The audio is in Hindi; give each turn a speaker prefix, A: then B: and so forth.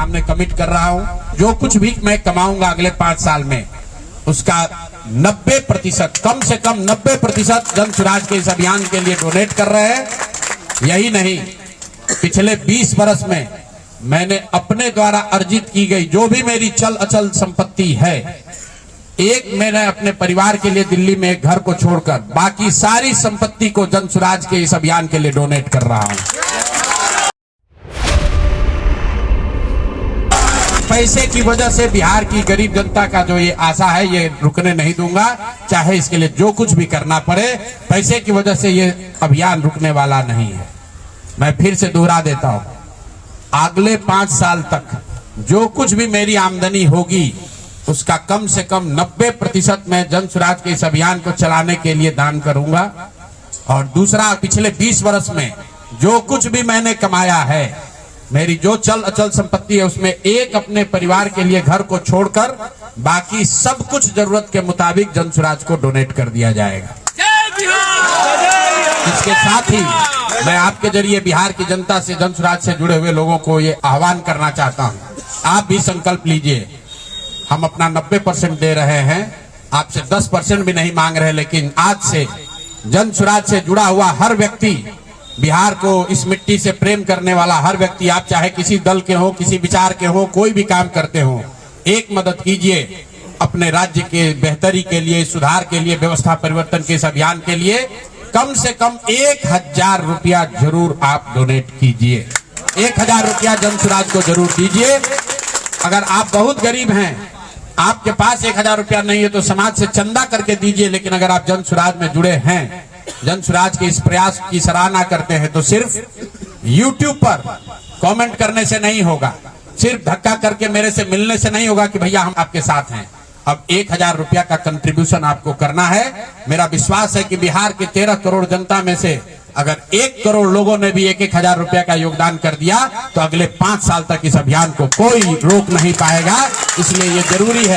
A: सामने कमिट कर रहा हूं, जो कुछ भी मैं कमाऊंगा अगले 5 साल में उसका 90%, कम से कम 90% जन स्वराज के इस अभियान के लिए डोनेट कर रहे हैं। यही नहीं, पिछले 20 वर्ष में मैंने अपने द्वारा अर्जित की गई जो भी मेरी चल अचल संपत्ति है, मैंने अपने परिवार के लिए दिल्ली में एक घर को छोड़कर बाकी सारी संपत्ति को जन स्वराज के इस अभियान के लिए डोनेट कर रहा हूं। पैसे की वजह से बिहार की गरीब जनता का जो ये आशा है ये रुकने नहीं दूंगा, चाहे इसके लिए जो कुछ भी करना पड़े। पैसे की वजह से ये अभियान रुकने वाला नहीं है। मैं फिर से दोहरा देता हूं, अगले 5 साल तक जो कुछ भी मेरी आमदनी होगी उसका कम से कम 90% मैं जन स्वराज के इस अभियान को चलाने के लिए दान करूंगा। और दूसरा, पिछले 20 वर्ष में जो कुछ भी मैंने कमाया है, मेरी जो चल अचल संपत्ति है, उसमें एक अपने परिवार के लिए घर को छोड़कर बाकी सब कुछ जरूरत के मुताबिक जन स्वराज को डोनेट कर दिया जाएगा। इसके साथ ही मैं आपके जरिए बिहार की जनता से, जन स्वराज से जुड़े हुए लोगों को ये आह्वान करना चाहता हूं, आप भी संकल्प लीजिए। हम अपना 90% दे रहे हैं, आपसे 10% भी नहीं मांग रहे, लेकिन आज से जन स्वराज से जुड़ा हुआ हर व्यक्ति, बिहार को इस मिट्टी से प्रेम करने वाला हर व्यक्ति, आप चाहे किसी दल के हो, किसी विचार के हो, कोई भी काम करते हो, एक मदद कीजिए अपने राज्य के बेहतरी के लिए, सुधार के लिए, व्यवस्था परिवर्तन के इस अभियान के लिए। कम से कम 1000 रुपया जरूर आप डोनेट कीजिए। 1000 रुपया जन स्वराज को जरूर दीजिए। अगर आप बहुत गरीब हैं, आपके पास 1000 रुपया नहीं है, तो समाज से चंदा करके दीजिए। लेकिन अगर आप जन स्वराज में जुड़े हैं, जन स्वराज के इस प्रयास की सराहना करते हैं, तो सिर्फ YouTube पर कमेंट करने से नहीं होगा, सिर्फ धक्का करके मेरे से मिलने से नहीं होगा कि भैया हम आपके साथ हैं। अब 1000 रुपया का कंट्रीब्यूशन आपको करना है। मेरा विश्वास है कि बिहार के 13 करोड़ जनता में से अगर 1 करोड़ लोगों ने भी 1000 रुपया का योगदान कर दिया, तो अगले 5 साल तक इस अभियान को कोई रोक नहीं पाएगा। इसलिए ये जरूरी है।